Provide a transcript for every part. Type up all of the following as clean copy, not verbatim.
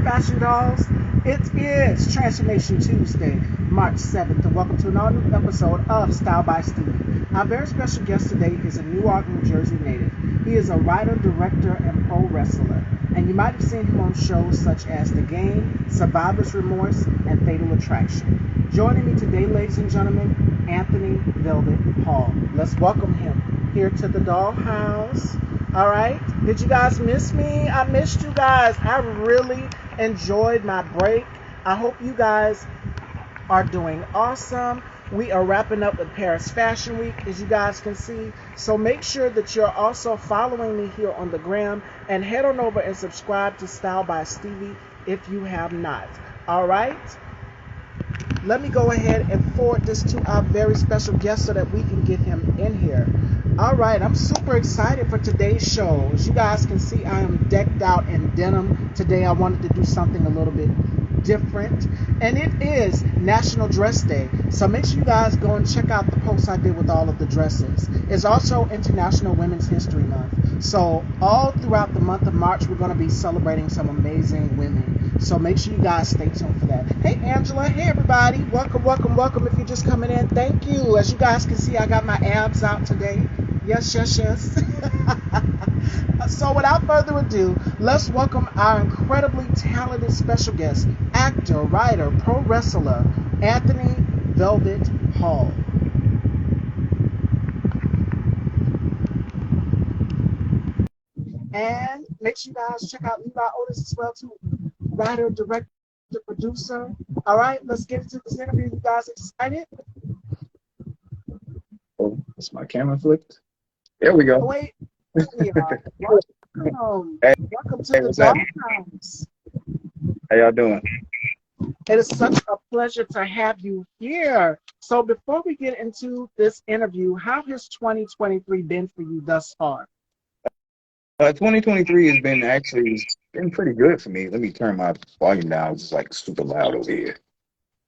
Fashion Dolls. It is Transformation Tuesday, March 7th, and welcome to an all-new episode of Style by Stevie. Our very special guest today is a Newark, New Jersey native. He is a writer, director, and pro wrestler, and you might have seen him on shows such as The Game, Survivor's Remorse, and Fatal Attraction. Joining me today, ladies and gentlemen, Anthony Velvet Hall. Let's welcome him here to the Dollhouse. All right. Did you guys miss me? I missed you guys. I really enjoyed my break. I hope you guys are doing awesome. We are wrapping up with Paris Fashion Week, as you guys can see. So make sure that you're also following me here on the gram and head on over and subscribe to Style by Stevie if you have not. All right. Let me go ahead and forward this to our very special guest so that we can get him in here. All right, I'm super excited for today's show. As you guys can see, I am decked out in denim. Today I wanted to do something a little bit different, and it is National Dress Day. So make sure you guys go and check out the post I did with all of the dresses. It's also International Women's History Month. So all throughout the month of March, we're going to be celebrating some amazing women. So make sure you guys stay tuned for that. Hey, Angela. Hey, everybody. Welcome, welcome, welcome. If you're just coming in, thank you. As you guys can see, I got my abs out today. Yes, yes, yes. So without further ado, let's welcome our incredibly talented special guest, actor, writer, pro wrestler, Anthony Velvet Hall. And make sure you guys check out Levi Otis as well, too. Writer, director, producer. All right, let's get into this interview. You guys excited? Oh, is my camera flipped? There we go. Oh, wait, there we are. Welcome. Hey, Welcome to hey, the what's up? Dollhouse. How y'all doing? It is such a pleasure to have you here. So before we get into this interview, how has 2023 been for you thus far? 2023 has been pretty good for me. Let me turn my volume down. It's like super loud over here.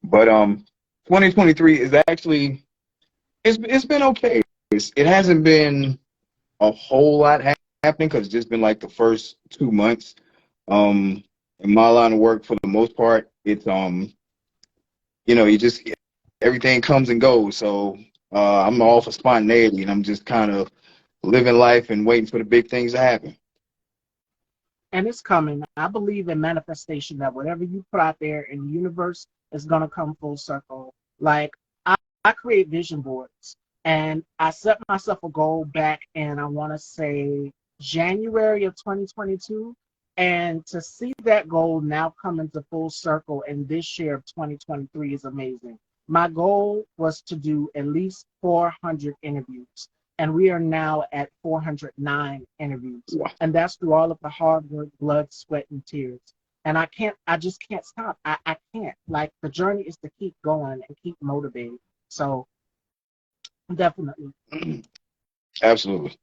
But 2023 is actually it's been okay. It hasn't been a whole lot happening because it's just been like the first 2 months. In my line of work, for the most part, it's you just everything comes and goes. So I'm all for spontaneity, and I'm just kind of living life and waiting for the big things to happen. And it's coming. I believe in manifestation, that whatever you put out there in the universe is going to come full circle. Like, I create vision boards, and I set myself a goal back in, I want to say, January of 2022. And to see that goal now come into full circle in this year of 2023 is amazing. My goal was to do at least 400 interviews, and we are now at 409 interviews. Wow. And that's through all of the hard work, blood, sweat, and tears. And I just can't stop. I can't. Like, the journey is to keep going and keep motivating. So definitely. Absolutely.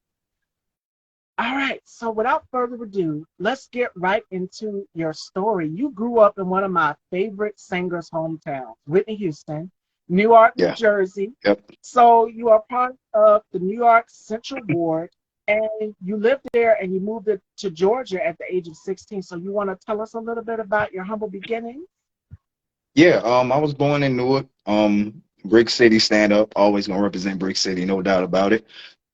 All right. So without further ado, let's get right into your story. You grew up in one of my favorite singers' hometowns, Whitney Houston, Newark, New Yeah. Jersey. Yep. So you are part of the New York Central Ward, and you lived there and you moved to Georgia at the age of 16. So you want to tell us a little bit about your humble beginnings? Yeah. I was born in Newark. Brick City, stand up. Always gonna represent Brick City, no doubt about it.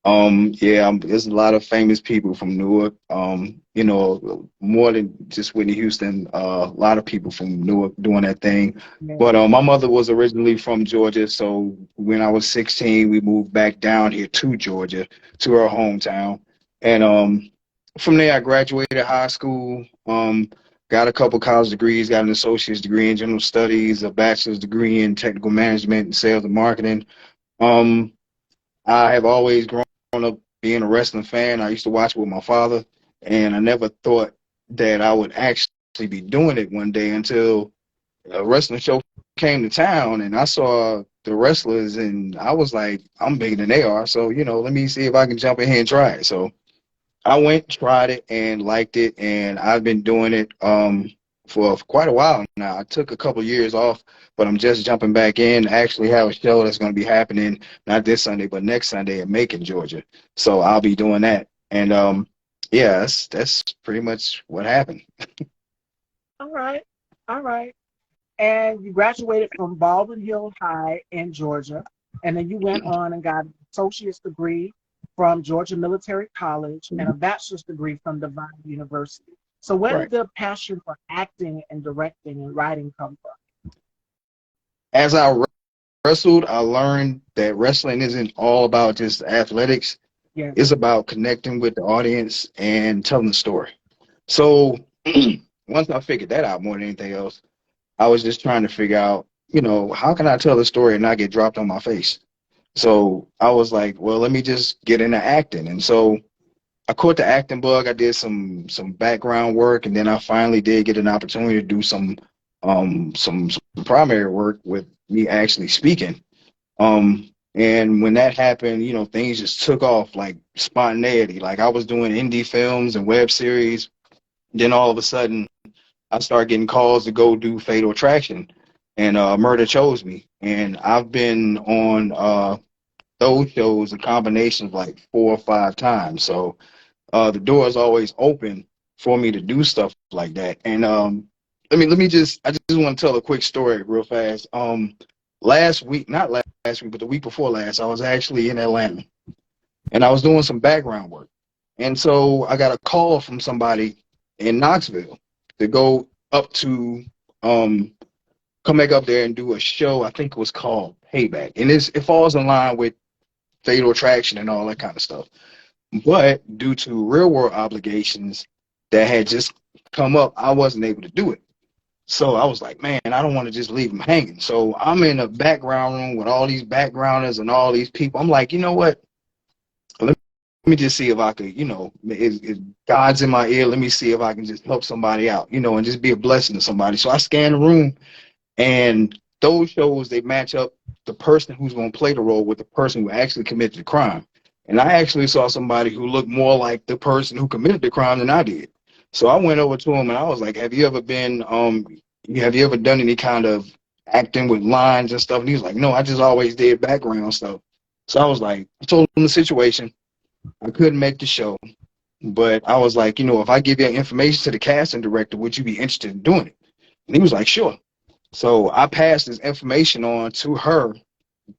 Yeah, there's a lot of famous people from Newark. More than just Whitney Houston. A lot of people from Newark doing that thing. But my mother was originally from Georgia, so when I was 16, we moved back down here to Georgia, to her hometown, and from there I graduated high school. Got a couple college degrees, got an associate's degree in general studies, a bachelor's degree in technical management and sales and marketing. Um, I have always grown up being a wrestling fan. I used to watch with my father, and I never thought that I would actually be doing it one day until a wrestling show came to town, and I saw the wrestlers, and I was like, I'm bigger than they are, so, let me see if I can jump in here and try it. So I went, tried it, and liked it, and I've been doing it for quite a while now. I took a couple years off, but I'm just jumping back in. I actually have a show that's going to be happening not this Sunday, but next Sunday in Macon, Georgia. So I'll be doing that, and yeah, that's pretty much what happened. All right. All right. And you graduated from Baldwin Hill High in Georgia, and then you went on and got an associate's degree from Georgia Military College and a bachelor's degree from Divine University. So, where Right. did the passion for acting and directing and writing come from? As I wrestled, I learned that wrestling isn't all about just athletics. It's Yes. about connecting with the audience and telling the story. So once I figured that out more than anything else, I was just trying to figure out, how can I tell a story and not get dropped on my face? So I was like, well, let me just get into acting. And so I caught the acting bug. I did some background work, and then I finally did get an opportunity to do some primary work with me actually speaking. And when that happened, things just took off like spontaneity. Like I was doing indie films and web series. Then all of a sudden, I started getting calls to go do Fatal Attraction, and Murder chose me. And I've been on those shows a combination of like 4 or 5 times. So the door is always open for me to do stuff like that. And I just want to tell a quick story real fast. Last week, not last week, but the week before last, I was actually in Atlanta and I was doing some background work. And so I got a call from somebody in Knoxville to go up to um come back up there and do a show. I think it was called Payback. And it falls in line with Fatal Attraction and all that kind of stuff. But due to real world obligations that had just come up, I wasn't able to do it. So I was like, man, I don't want to just leave them hanging. So I'm in a background room with all these backgrounders and all these people. I'm like, you know what? Let me just see if I could, if God's in my ear, let me see if I can just help somebody out, and just be a blessing to somebody. So I scan the room, and those shows, they match up the person who's going to play the role with the person who actually committed the crime. And I actually saw somebody who looked more like the person who committed the crime than I did. So I went over to him and I was like, have you ever done any kind of acting with lines and stuff? And he was like, no, I just always did background stuff. So I was like, I told him the situation. I couldn't make the show, but I was like, if I give your information to the casting director, would you be interested in doing it? And he was like, sure. So I passed his information on to her,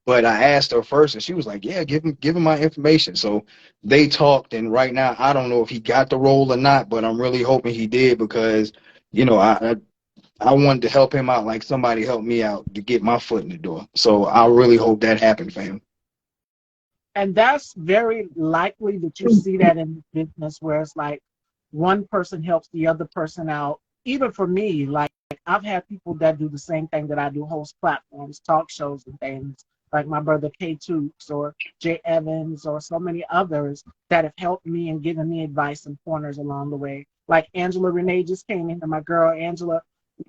but I asked her first, and she was like, yeah, give him my information. So they talked, and right now I don't know if he got the role or not, but I'm really hoping he did because, I wanted to help him out like somebody helped me out to get my foot in the door. So I really hope that happened for him. And that's very likely that you see that in business where it's like one person helps the other person out. Even for me, like I've had people that do the same thing that I do, host platforms, talk shows and things, like my brother K Tooks or Jay Evans or so many others that have helped me and given me advice and pointers along the way. Like Angela Renee just came in, and my girl Angela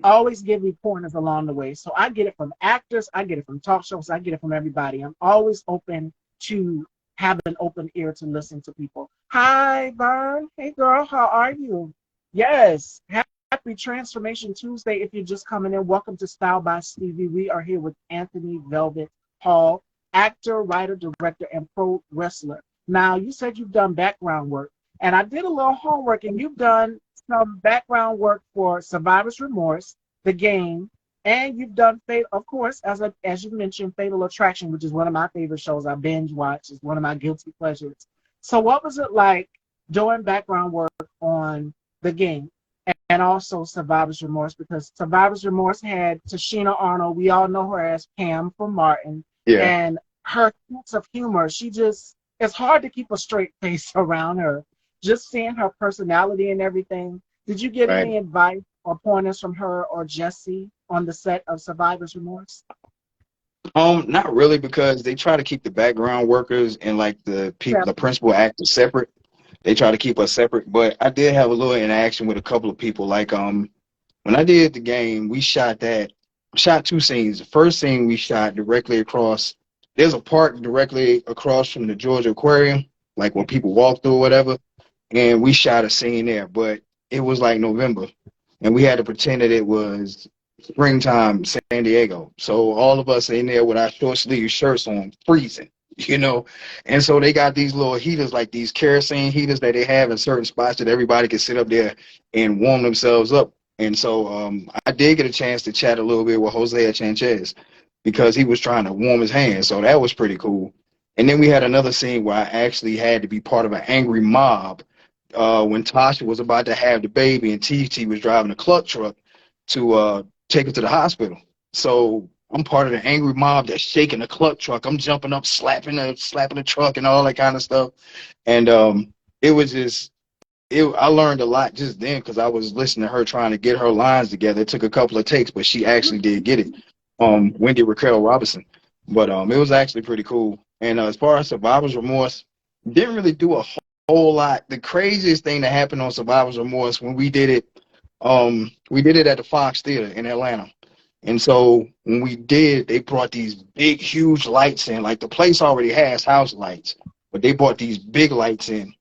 always give me pointers along the way. So I get it from actors, I get it from talk shows, I get it from everybody. I'm always open to have an open ear to listen to people. Hi, Vern. Hey, girl. How are you? Yes. Happy Transformation Tuesday. If you're just coming in, welcome to Style by Stevie. We are here with Anthony Velvet Hall, actor, writer, director, and pro wrestler. Now, you said you've done background work, and I did a little homework, and you've done some background work for Survivor's Remorse, The Game, and you've done, of course, as you mentioned, Fatal Attraction, which is one of my favorite shows. I binge watch. It's one of my guilty pleasures. So, what was it like doing background work on The Game and also Survivor's Remorse? Because Survivor's Remorse had Tashina Arnold. We all know her as Pam from Martin, Yeah, and her sense of humor. It's hard to keep a straight face around her. Just seeing her personality and everything. Did you get right. any advice or pointers from her or Jesse on the set of Survivor's Remorse? Not really because they try to keep the background workers and like the people, the Separate. principal actors separate. They try to keep us separate, but I did have a little interaction with a couple of people. Like when I did the game, shot 2 scenes. The first scene we shot directly across. There's a park directly across from the Georgia Aquarium, like where Yeah. people walk through or whatever, and we shot a scene there. But it was like November, and we had to pretend that it was springtime San Diego. So all of us in there with our short sleeve shirts on, freezing, you know. And so they got these little heaters, like these kerosene heaters that they have in certain spots that everybody can sit up there and warm themselves up. And so I did get a chance to chat a little bit with Jose Sanchez because he was trying to warm his hands. So that was pretty cool. And then we had another scene where I actually had to be part of an angry mob when Tasha was about to have the baby and TT was driving a cluck truck to take her to the hospital. So I'm part of the angry mob that's shaking the cluck truck. I'm jumping up, slapping the truck and all that kind of stuff. And it was just I learned a lot just then because I was listening to her trying to get her lines together. It took a couple of takes, but she actually did get it. Wendy Raquel Robinson. But it was actually pretty cool. And as far as Survivor's Remorse, didn't really do a whole lot. The craziest thing that happened on Survivor's Remorse when we did it at the Fox Theater in Atlanta. And so when we did, they brought these big, huge lights in. Like the place already has house lights, but they brought these big lights in.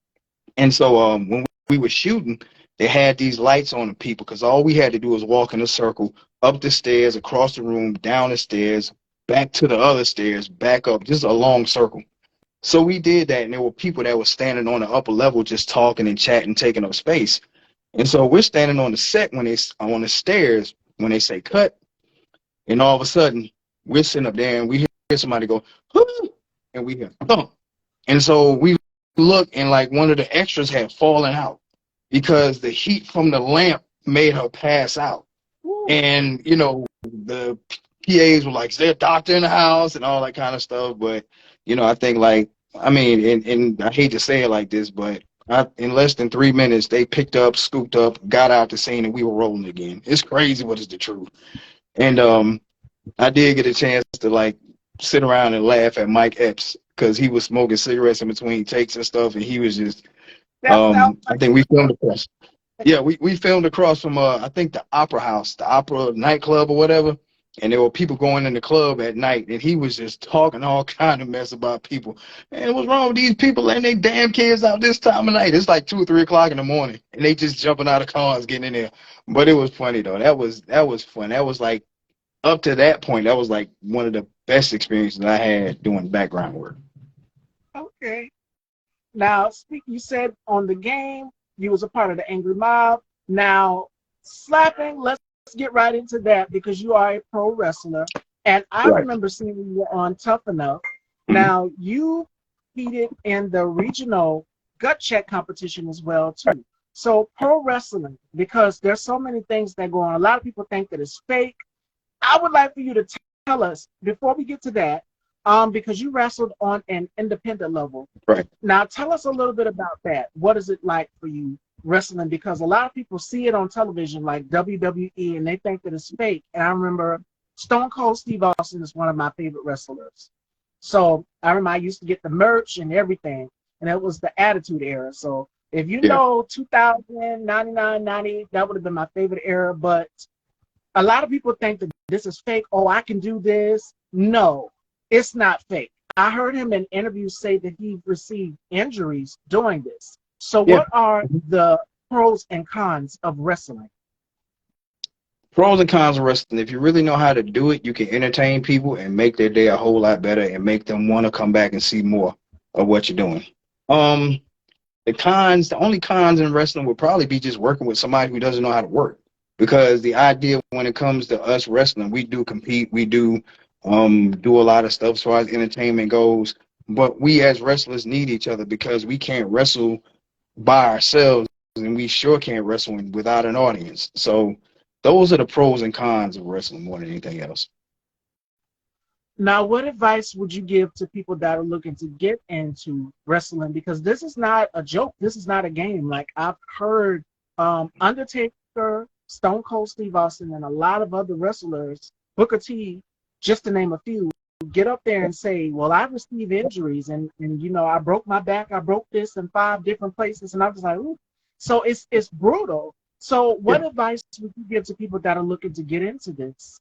And so when we were shooting, they had these lights on the people because all we had to do was walk in a circle, up the stairs, across the room, down the stairs, back to the other stairs, back up, just a long circle. So we did that, and there were people that were standing on the upper level just talking and chatting, taking up space. And so we're standing on the set when they on the stairs when they say cut, and all of a sudden we're sitting up there and we hear somebody go, "Hoo!" And we hear thump. And so we look and like one of the extras had fallen out because the heat from the lamp made her pass out. And, you know, the PAs were like, is there a doctor in the house and all that kind of stuff. But, you know, I think like, I mean, and I hate to say it like this, but in less than 3 minutes, they picked up, scooped up, got out the scene, and we were rolling again. It's crazy, but it's the truth. And I did get a chance to like sit around and laugh at Mike Epps because he was smoking cigarettes in between takes and stuff, and he was just. I think we filmed across. Yeah, we filmed across from I think the Opera House, the Opera nightclub or whatever, and there were people going in the club at night, and he was just talking all kind of mess about people. Man, what's wrong with these people letting their damn kids out this time of night? It's like 2 or 3 o'clock in the morning, and they just jumping out of cars getting in there. But it was funny though. That was fun. That was like up to that point, that was like one of the best experiences I had doing background work. Okay. Now, you said on the game you was a part of the angry mob. Now, slapping. Let's get right into that because you are a pro wrestler, and I Right. remember seeing you on Tough Enough. Mhm. Now, you competed in the regional gut check competition as well too. So, pro wrestling, because there's so many things that go on. A lot of people think that it's fake. I would like for you to tell us before we get to that, because you wrestled on an independent level. Right. Now, tell us a little bit about that. What is it like for you wrestling? Because a lot of people see it on television, like WWE, and they think that it's fake. And I remember Stone Cold Steve Austin is one of my favorite wrestlers. So I remember I used to get the merch and everything, and it was the Attitude Era. So if you Yeah. know 2000, 99, 90, that would have been my favorite era. But a lot of people think that this is fake. Oh, I can do this. No, it's not fake. I heard him in interviews say that he received injuries doing this. So Yeah. what are the pros and cons of wrestling? Pros and cons of wrestling. If you really know how to do it, you can entertain people and make their day a whole lot better and make them want to come back and see more of what you're doing. Um, the only cons in wrestling would probably be just working with somebody who doesn't know how to work. Because the idea when it comes to us wrestling, we do compete, we do a lot of stuff as far as entertainment goes. But we as wrestlers need each other because we can't wrestle by ourselves, and we sure can't wrestle without an audience. So those are the pros and cons of wrestling more than anything else. Now, what advice would you give to people that are looking to get into wrestling? Because this is not a joke. This is not a game. Like I've heard Undertaker, Stone Cold Steve Austin, and a lot of other wrestlers, Booker T, just to name a few, get up there and say, well, I received injuries and you know, I broke my back, I broke this in 5 different places. And I was like, ooh. So it's brutal. So Yeah. what advice would you give to people that are looking to get into this?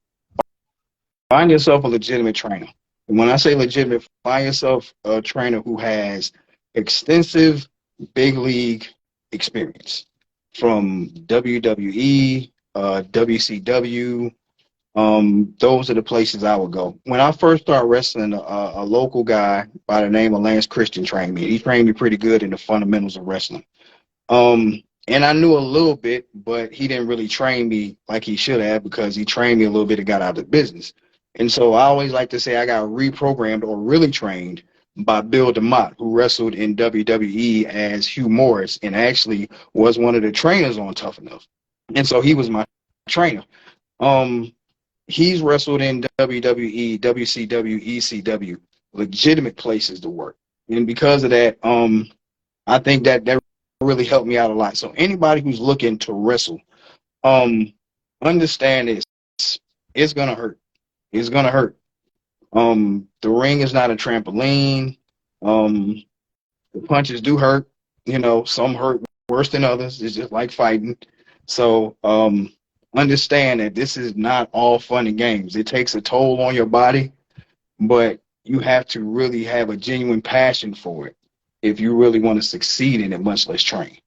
Find yourself a legitimate trainer. And when I say legitimate, find yourself a trainer who has extensive big league experience from WWE, WCW. Those are the places I would go. When I first started wrestling, a local guy by the name of Lance Christian trained me. He trained me pretty good in the fundamentals of wrestling. And I knew a little bit, but he didn't really train me like he should have because he trained me a little bit and got out of the business. And so I always like to say I got reprogrammed or really trained by Bill DeMott, who wrestled in WWE as Hugh Morris and actually was one of the trainers on Tough Enough. And so he was my trainer. Um, he's wrestled in WWE, WCW, ECW, legitimate places to work. And because of that, I think that really helped me out a lot. So anybody who's looking to wrestle, um, understand this. It's gonna hurt. It's gonna hurt. The ring is not a trampoline. Um, the punches do hurt. You know, some hurt worse than others. It's just like fighting. So, understand that this is not all fun and games. It takes a toll on your body, but you have to really have a genuine passion for it if you really want to succeed in it, much less train.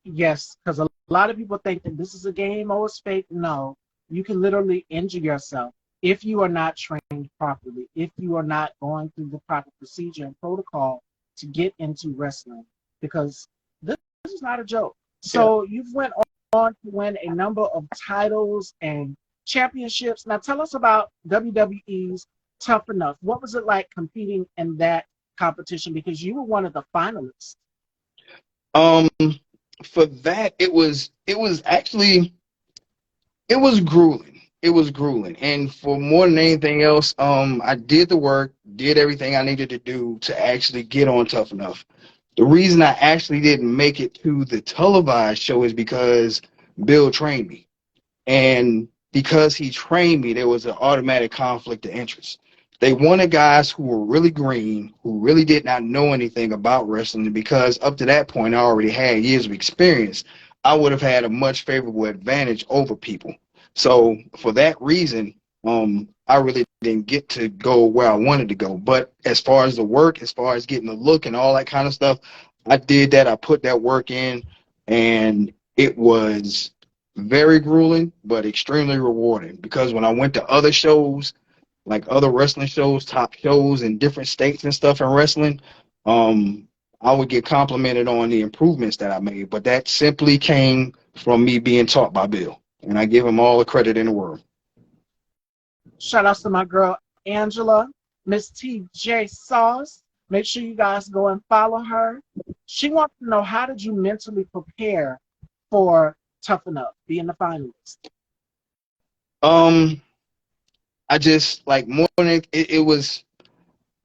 Yes, because a lot of people think that this is a game or it's fake. No, you can literally injure yourself if you are not trained properly, if you are not going through the proper procedure and protocol to get into wrestling, because this is not a joke. Yeah. So you've went on to win a number of titles and championships. Now tell us about WWE's Tough Enough. What was it like competing in that competition? Because you were one of the finalists. Um, for that, it was actually it was grueling. It was grueling, and for more than anything else, I did the work, did everything I needed to do to actually get on Tough Enough. The reason I actually didn't make it to the televised show is because Bill trained me. And because he trained me, there was an automatic conflict of interest. They wanted guys who were really green, who really did not know anything about wrestling. Because up to that point, I already had years of experience. I would have had a much favorable advantage over people. So for that reason, I really didn't get to go where I wanted to go. But as far as the work, as far as getting the look and all that kind of stuff, I did that. I put that work in, and it was very grueling, but extremely rewarding because when I went to other shows, like other wrestling shows, top shows in different states and stuff in wrestling, um, I would get complimented on the improvements that I made. But that simply came from me being taught by Bill. And I give him all the credit in the world. Shout outs to my girl Angela, Miss TJ Sauce. Make sure you guys go and follow her. She wants to know, how did you mentally prepare for Tough Enough, being the finalist? Um, I just like more than it was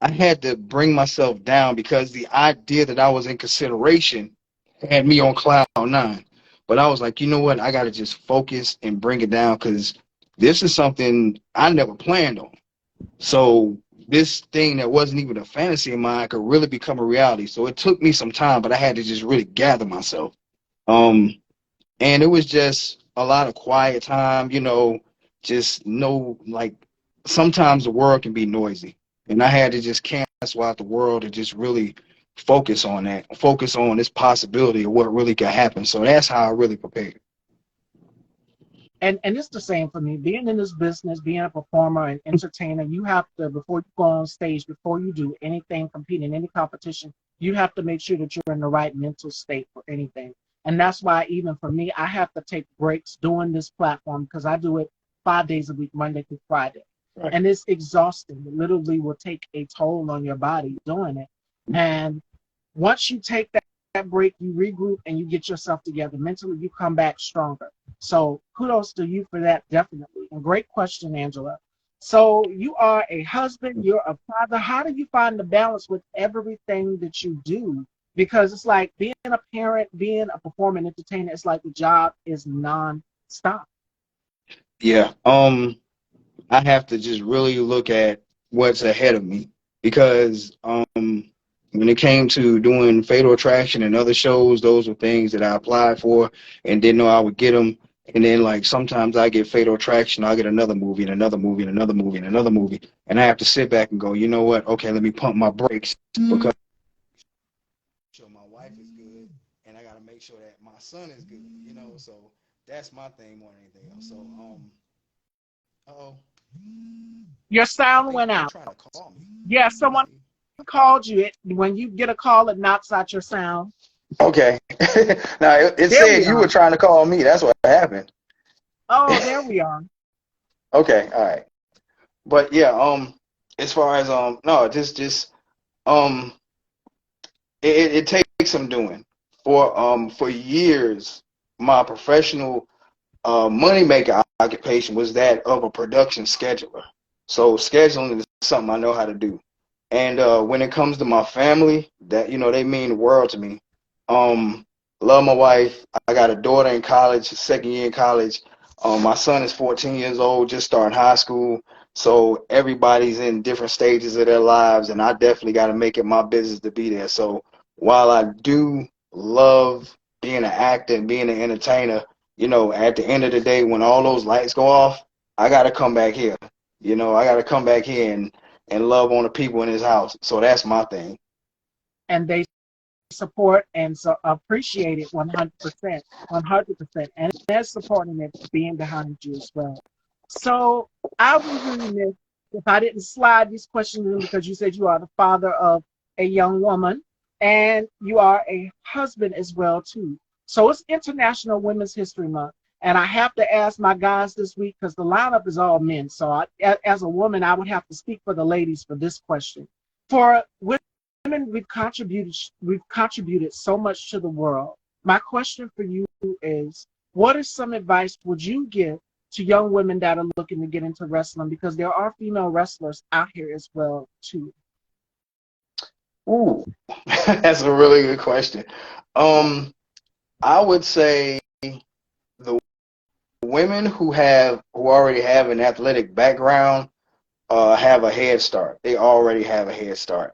I had to bring myself down because the idea that I was in consideration had me on cloud nine. But I was like, you know what? I got to just focus and bring it down because this is something I never planned on. So this thing that wasn't even a fantasy of mine could really become a reality. So it took me some time, but I had to just really gather myself. Um, and it was just a lot of quiet time, just no, like sometimes the world can be noisy, and I had to just cancel out the world and just really focus on this possibility of what really could happen. So that's how I really prepared. And it's the same for me. Being in this business, being a performer and entertainer, you have to, before you go on stage, before you do anything, compete in any competition, you have to make sure that you're in the right mental state for anything. And that's why, even for me, I have to take breaks doing this platform because I do it 5 days a week, Monday through Friday. Right. And it's exhausting. It literally will take a toll on your body doing it. And once you take that break, you regroup and you get yourself together mentally, you come back stronger. So kudos to you for that, definitely. And great question, Angela. So you are a husband, you're a father. How do you find the balance with everything that you do? Because it's like being a parent, being a performer and entertainer, it's like the job is non-stop. Yeah. I have to just really look at what's ahead of me because when it came to doing Fatal Attraction and other shows, those were things that I applied for and didn't know I would get them. And then like sometimes I get Fatal Attraction, I'll get another movie and another movie and another movie and another movie, and I have to sit back and go, you know what? Okay, let me pump my brakes because sure my wife is good, and I got to make sure that my son is good. So that's my thing more than anything else. So oh. Your sound They went they're out. trying to call me. Yeah, Let me someone see. called you. When you get a call, it knocks out your sound. Okay. Now it There said we you were are. trying to call me. That's what happened. Oh, there we are. Okay, all right. But yeah, as far as no, just um, it takes some doing. For years, my professional moneymaker occupation was that of a production scheduler. So scheduling is something I know how to do. And when it comes to my family, that they mean the world to me. Um, love my wife. I got a daughter in college, second year in college. My son is 14 years old, just starting high school. So everybody's in different stages of their lives, and I definitely got to make it my business to be there. So while I do love being an actor and being an entertainer, at the end of the day, when all those lights go off, I got to come back here. I got to come back here and love on the people in his house. So that's my thing. And they support and so appreciate it 100%, 100%, and they're supporting it, being behind you as well. So I would be remiss if I didn't slide these questions in, because you said you are the father of a young woman and you are a husband as well too. So it's International Women's History Month, and I have to ask my guys this week because the lineup is all men. So as a woman, I would have to speak for the ladies for this question. For women, we've contributed so much to the world. My question for you is, what is some advice would you give to young women that are looking to get into wrestling? Because there are female wrestlers out here as well too. Ooh, that's a really good question. Um, I would say the women who already have an athletic background have a head start. They already have a head start.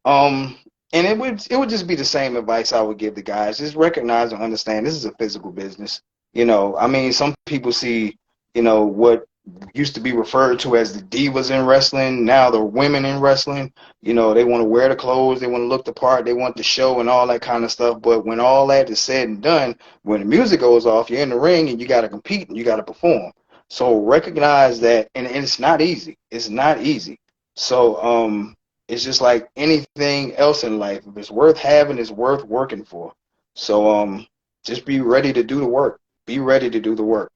Um, and it would just be the same advice I would give the guys. Just recognize and understand this is a physical business. I mean, some people see, what used to be referred to as the divas in wrestling. Now the women in wrestling. They want to wear the clothes, they want to look the part, they want the show and all that kind of stuff. But when all that is said and done, when the music goes off, you're in the ring and you got to compete and you got to perform. So recognize that, and it's not easy. It's not easy. So it's just like anything else in life. If it's worth having, it's worth working for. So just be ready to do the work. Be ready to do the work.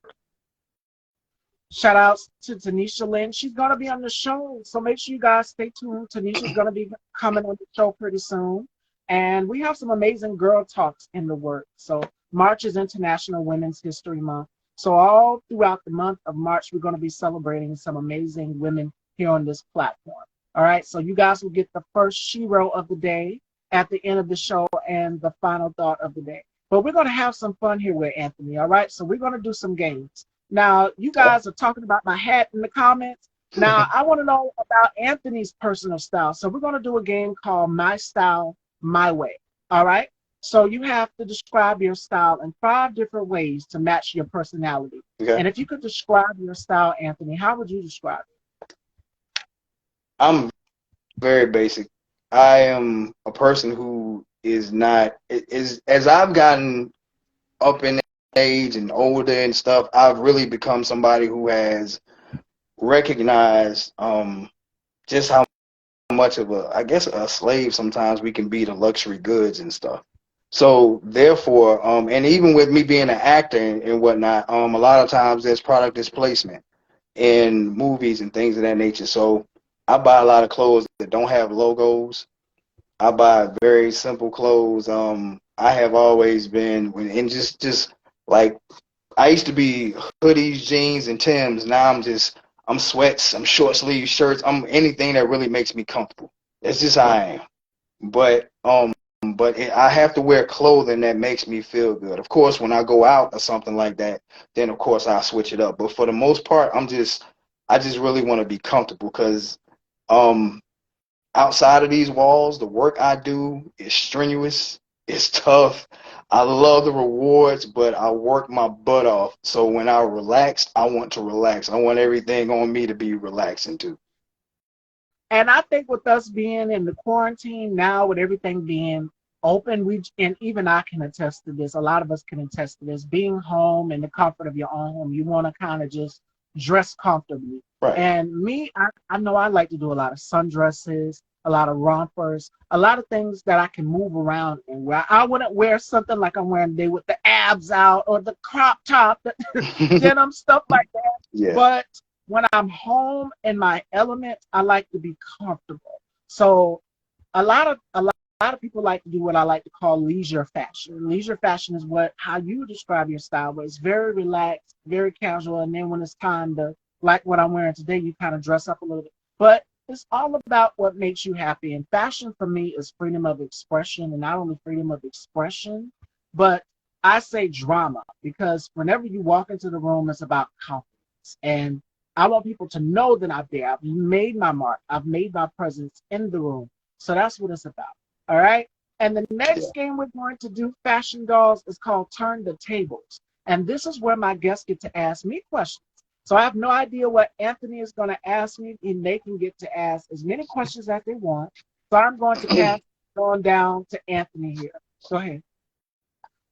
Shout outs to Tanisha Lynn. She's going to be on the show. So make sure you guys stay tuned. Tanisha's going to be coming on the show pretty soon. And we have some amazing girl talks in the work. So March is International Women's History Month. So all throughout the month of March, we're going to be celebrating some amazing women here on this platform. All right. So you guys will get the first shero of the day at the end of the show and the final thought of the day. But we're going to have some fun here with Anthony. All right. So we're going to do some games. Now, you guys are talking about my hat in the comments. Now, I want to know about Anthony's personal style. So we're going to do a game called My Style, My Way. All right? So you have to describe your style in 5 different ways to match your personality. Okay. And if you could describe your style, Anthony, how would you describe it? I'm very basic. I am a person who is not is as I've gotten up in age and older and stuff, I've really become somebody who has recognized just how much of I guess a slave sometimes we can be to luxury goods and stuff. So therefore, and even with me being an actor and whatnot, a lot of times there's product displacement in movies and things of that nature. So I buy a lot of clothes that don't have logos. I buy very simple clothes. I have always been and just like I used to be hoodies, jeans, and Tims. Now I'm sweats, I'm short sleeve shirts, I'm anything that really makes me comfortable. That's just how I am. But I have to wear clothing that makes me feel good. Of course, when I go out or something like that, then of course I'll switch it up. But for the most part, I just really want to be comfortable because um outside of these walls, the work I do is strenuous, it's tough. I love the rewards, but I work my butt off. So when I relax, I want to relax. I want everything on me to be relaxing too. And I think with us being in the quarantine now, with everything being open, and even I can attest to this. A lot of us can attest to this. Being home in the comfort of your own home, you want to kind of just dress comfortably. Right. And me, I know I like to do a lot of sundresses. a lot of rompers, a lot of things that I can move around and wear. I wouldn't wear something like I'm wearing today with the abs out or the crop top, denim, stuff like that. Yeah. But when I'm home in my element, I like to be comfortable. So a lot of people like to do what I like to call leisure fashion. Leisure fashion is how you describe your style, but it's very relaxed, very casual, and then when it's time to, like what I'm wearing today, you kind of dress up a little bit. But it's all about what makes you happy. And fashion for me is freedom of expression, and not only freedom of expression, but I say drama, because whenever you walk into the room, it's about confidence. And I want people to know that I'm there. I've made my mark. I've made my presence in the room. So that's what it's about. All right. And the Yeah. next game we're going to do, Fashion Dolls, is called Turn the Tables. And this is where my guests get to ask me questions. So I have no idea what Anthony is going to ask me, and they can get to ask as many questions as they want. So I'm going to pass it on down to Anthony here. Go ahead.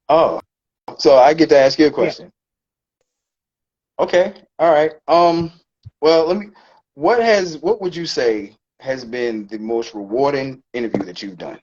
Oh, so I get to ask you a Yeah. question. Okay. All right. Well, what would you say has been the most rewarding interview that you've done?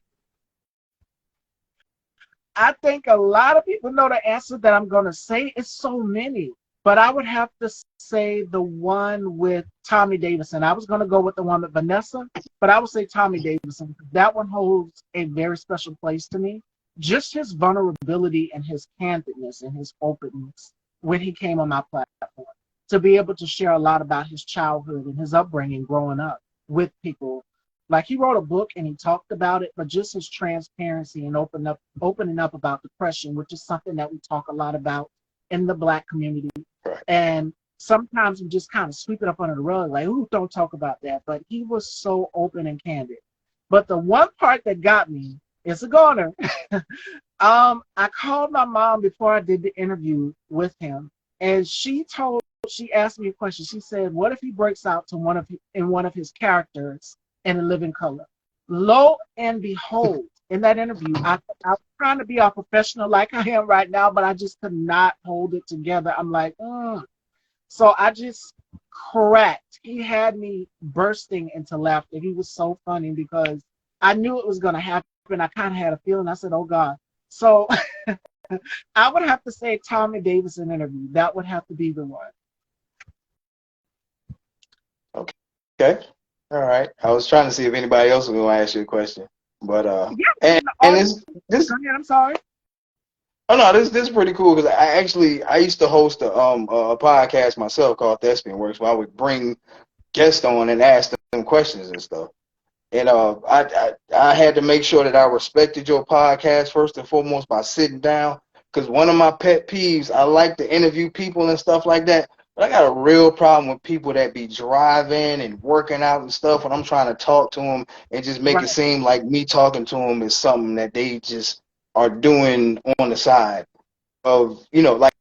I think a lot of people know the answer that I'm going to say. It's so many, but I would have to say the one with Tommy Davidson. I was going to go with the one with Vanessa, but I would say Tommy Davidson. That one holds a very special place to me. Just his vulnerability and his candidness and his openness when he came on my platform, to be able to share a lot about his childhood and his upbringing growing up with people. Like, he wrote a book and he talked about it, but just his transparency and opening up about depression, which is something that we talk a lot about in the Black community. Right. And sometimes we just kind of sweep it up under the rug, like, ooh, don't talk about that. But he was so open and candid. But the one part that got me is a goner. I called my mom before I did the interview with him, and she asked me a question. She said, "What if he breaks out to one of his characters in a living color?" Lo and behold, in that interview, I was trying to be all professional like I am right now, but I just could not hold it together. I'm like, So I just cracked. He had me bursting into laughter. He was so funny because I knew it was going to happen. I kind of had a feeling. I said, oh, God. So I would have to say Tommy Davidson interview. That would have to be the one. Okay. All right. I was trying to see if anybody else was going to ask you a question, but Yeah, and in the and audience. this Go ahead, I'm sorry. oh no, this is pretty cool because I used to host a podcast myself called Thespian Works, where I would bring guests on and ask them questions and stuff. And I had to make sure that I respected your podcast first and foremost by sitting down, because one of my pet peeves, I like to interview people and stuff like that, but I got a real problem with people that be driving and working out and stuff when I'm trying to talk to them and just make it Right, seem like me talking to them is something that they just are doing on the side of, like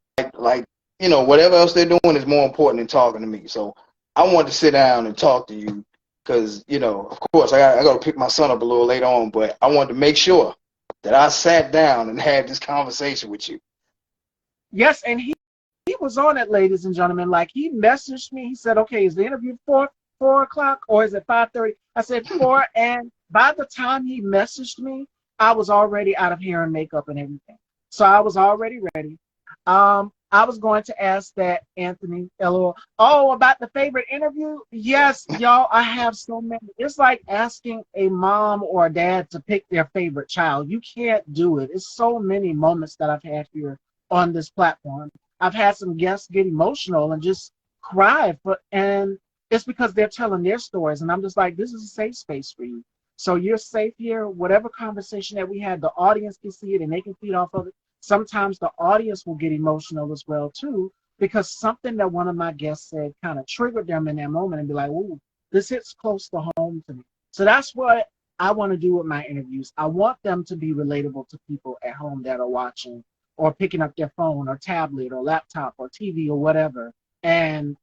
whatever else they're doing is more important than talking to me. So I want to sit down and talk to you because, of course, I got to pick my son up a little later on, but I wanted to make sure that I sat down and had this conversation with you. yes, and he was on it, ladies and gentlemen. Like, he messaged me. He said, "Okay, is the interview 4 o'clock or is it 5:30?" I said 4, and by the time he messaged me, I was already out of hair and makeup and everything. So I was already ready. I was going to ask that, Anthony. LOL. Oh, about the favorite interview? Yes, y'all. I have so many. It's like asking a mom or a dad to pick their favorite child. You can't do it. It's so many moments that I've had here on this platform. I've had some guests get emotional and just cry and it's because they're telling their stories. And I'm just like, this is a safe space for you. So you're safe here. Whatever conversation that we had, the audience can see it and they can feed off of it. Sometimes the audience will get emotional as well too, because something that one of my guests said kind of triggered them in that moment and be like, ooh, this hits close to home to me. So that's what I want to do with my interviews. I want them to be relatable to people at home that are watching or picking up their phone or tablet or laptop or TV or whatever. And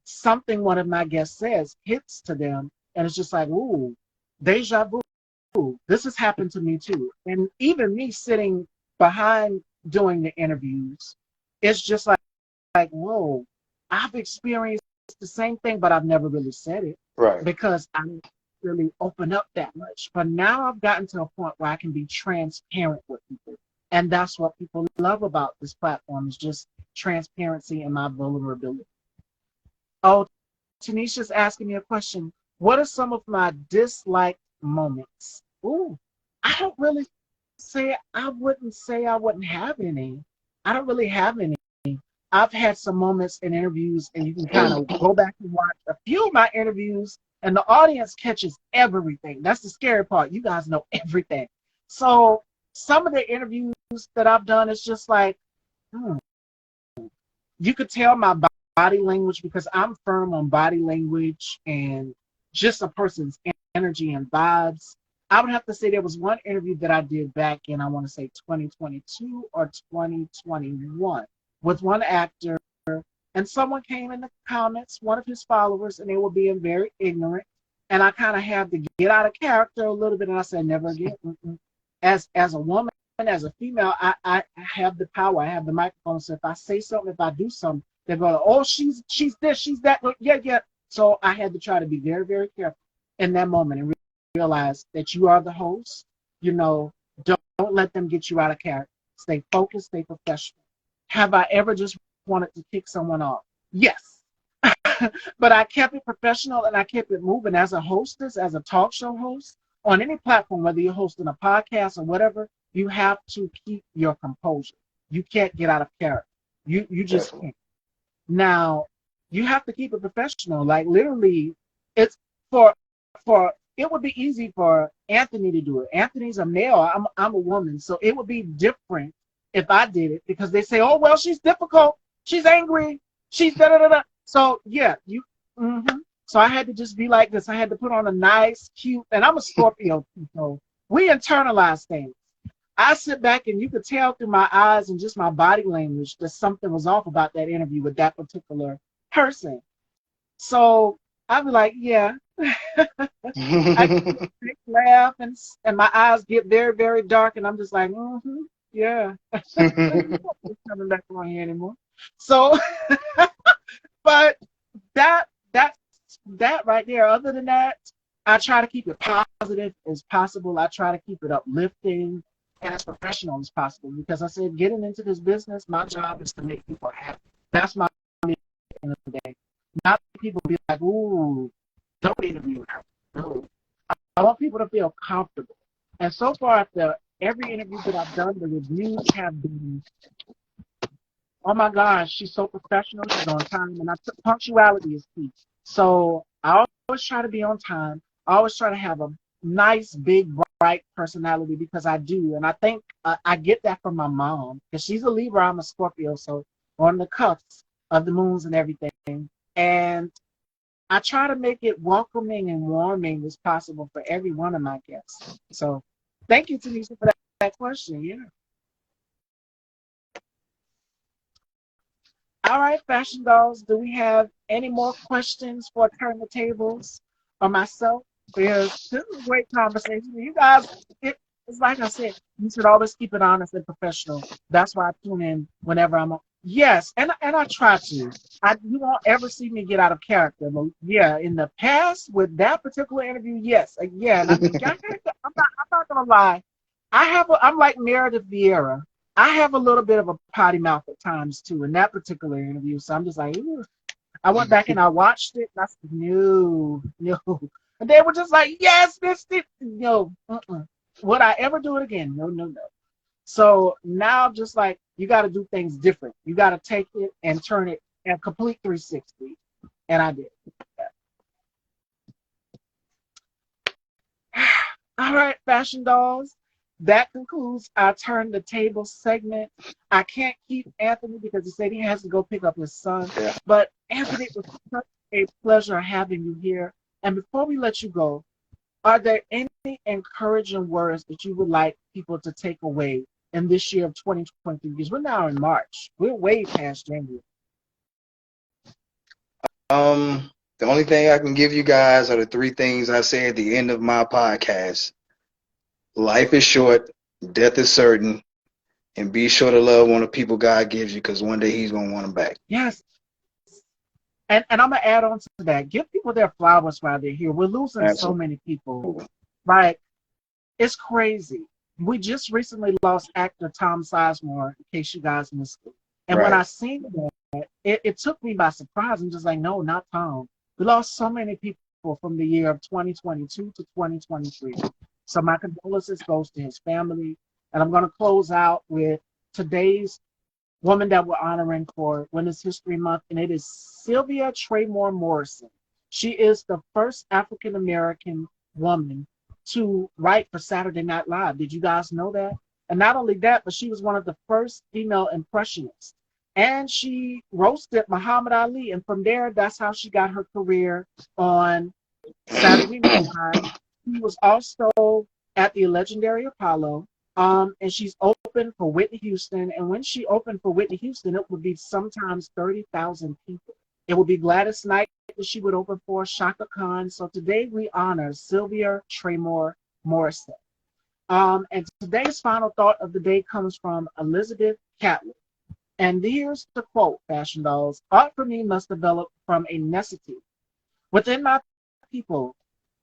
something one of my guests says hits to them, and it's just like, ooh, deja vu. This has happened to me too. And even me sitting behind doing the interviews, it's just like, whoa, I've experienced the same thing, but I've never really said it Right. because really open up that much. But now I've gotten to a point where I can be transparent with people. And that's what people love about this platform is just transparency and my vulnerability. Oh, Tanisha's asking me a question. What are some of my disliked moments? Ooh, I don't really say I wouldn't have any. I don't really have any. I've had some moments in interviews, and you can kind of go back and watch a few of my interviews, and the audience catches everything. That's the scary part. You guys know everything. So some of the interviews that I've done is just like, hmm, you could tell my body language because I'm firm on body language and just a person's energy and vibes. I would have to say there was one interview that I did back in, I want to say 2022 or 2021 with one actor, and someone came in the comments, one of his followers, and they were being very ignorant. And I kind of had to get out of character a little bit, and I said, never again. As a woman, as a female, I have the power. I have the microphone. So if I say something, if I do something, they're going, oh, she's this, she's that. Yeah, yeah. So I had to try to be very, very careful in that moment and realize that you are the host. You know, don't let them get you out of character. Stay focused, stay professional. Have I ever just wanted to kick someone off? Yes. But I kept it professional and I kept it moving as a hostess, as a talk show host on any platform, whether you're hosting a podcast or whatever, you have to keep your composure. You can't get out of character. You just can't. Now, you have to keep it professional. Like literally, it's for it would be easy for Anthony to do it. Anthony's a male. I'm a woman, so it would be different if I did it because they say, oh well, she's difficult, she's angry, she's da da da da. So yeah, you. So I had to just be like this. I had to put on a nice, cute, and I'm a Scorpio, so we internalize things. I sit back and you could tell through my eyes and just my body language that something was off about that interview with that particular person. So I'd be like, yeah. I laugh and my eyes get very, very dark and I'm just like, yeah. Coming back on here anymore. So, but that right there. Other than that, I try to keep it positive as possible. I try to keep it uplifting and as professional as possible because I said getting into this business, my job is to make people happy. That's my mission at the end of the day. Not people be like, ooh, don't interview her. No. I want people to feel comfortable. And so far, after every interview that I've done, the reviews have been, oh my gosh, she's so professional, she's on time, and punctuality is key. So I always try to be on time. I always try to have a nice, big, bright personality because I do, and I think I get that from my mom because she's a Libra, I'm a Scorpio, so on the cuffs of the moons and everything. And I try to make it welcoming and warming as possible for every one of my guests. So thank you, Tanisha, for that question. Yeah. All right, Fashion Dolls, do we have any more questions for Turn the Tables or myself? Because this is a great conversation. You guys, it's like I said, you should always keep it honest and professional. That's why I tune in whenever I'm on. Yes, and I try to. You won't ever see me get out of character. But yeah, in the past with that particular interview, yes, yeah. And I'm not gonna lie. I'm like Meredith Vieira. I have a little bit of a potty mouth at times too in that particular interview. So I'm just like, ooh. I went back and I watched it and I said, no, no. And they were just like, yes, this, no, would I ever do it again? No, no, no. So now just like, you got to do things different. You got to take it and turn it a complete 360. And I did. Yeah. All right, Fashion Dolls. That concludes our Turn the Table segment. I can't keep Anthony because he said he has to go pick up his son. Yeah. But Anthony, it was such a pleasure having you here. And before we let you go, are there any encouraging words that you would like people to take away in this year of 2020? Because we're now in March. We're way past January. The only thing I can give you guys are the three things I say at the end of my podcast. Life is short, death is certain, and be sure to love one of the people God gives you because one day he's going to want them back. Yes. And I'm gonna add on to that. Give people their flowers while they're here. We're losing so Absolutely. many people. Like, it's crazy. We just recently lost actor Tom Sizemore, in case you guys missed it. And when I Right. seen that, it took me by surprise. I'm just like, no, not Tom. We lost so many people from the year of 2022 to 2023. So my condolences goes to his family. And I'm going to close out with today's woman that we're honoring for Women's History Month, and it is Sylvia Traymore Morrison. She is the first African American woman to write for Saturday Night Live. Did you guys know that? And not only that, but she was one of the first female impressionists. And she roasted Muhammad Ali, and from there, that's how she got her career on Saturday Night Live. She was also at the legendary Apollo, and she's open for Whitney Houston. And when she opened for Whitney Houston, it would be sometimes 30,000 people. It would be Gladys Knight that she would open for, Shaka Khan. So today we honor Sylvia Traymore Morrison. And today's final thought of the day comes from Elizabeth Catlett. And here's the quote, Fashion Dolls. Art for me must develop from a necessity. Within my people,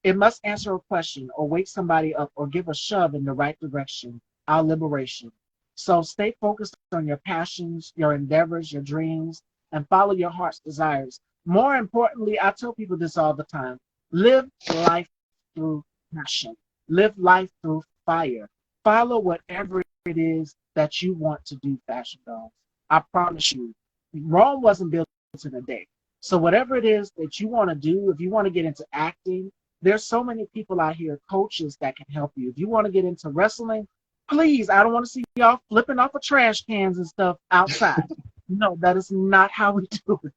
it must answer a question or wake somebody up or give a shove in the right direction, our liberation. So stay focused on your passions, your endeavors, your dreams, and follow your heart's desires. More importantly, I tell people this all the time: live life through passion, live life through fire. Follow whatever it is that you want to do, Fashion Dolls. I promise you, Rome wasn't built in a day. So whatever it is that you want to do, if you want to get into acting, there's so many people out here, coaches that can help you. If you want to get into wrestling, please, I don't want to see y'all flipping off of trash cans and stuff outside. No, that is not how we do it.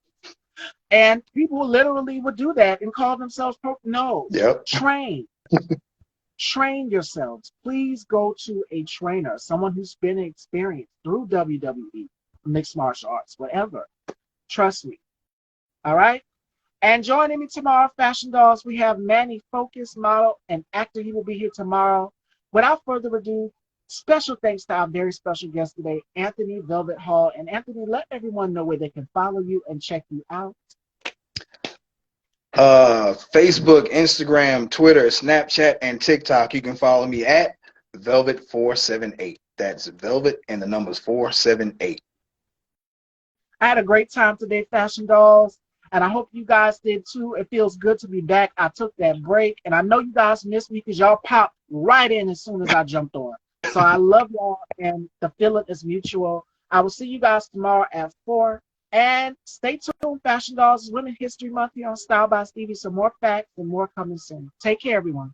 And people literally would do that and call themselves pro. No, Yep. train yourselves. Please go to a trainer, someone who's been experienced through WWE, mixed martial arts, whatever. Trust me. All right. And joining me tomorrow, Fashion Dolls, we have Manny Focus, model and actor. He will be here tomorrow. Without further ado, special thanks to our very special guest today, Anthony Velvet Hall. And Anthony, let everyone know where they can follow you and check you out. Facebook, Instagram, Twitter, Snapchat, and TikTok. You can follow me at Velvet478. That's Velvet and the numbers 478. I had a great time today, Fashion Dolls, and I hope you guys did too. It feels good to be back. I took that break, and I know you guys missed me because y'all popped right in as soon as I jumped on. So I love y'all, and the feeling is mutual. I will see you guys tomorrow at 4. And stay tuned, Fashion Dolls. It's Women's History Month here on Style by Stevie. Some more facts and more coming soon. Take care, everyone.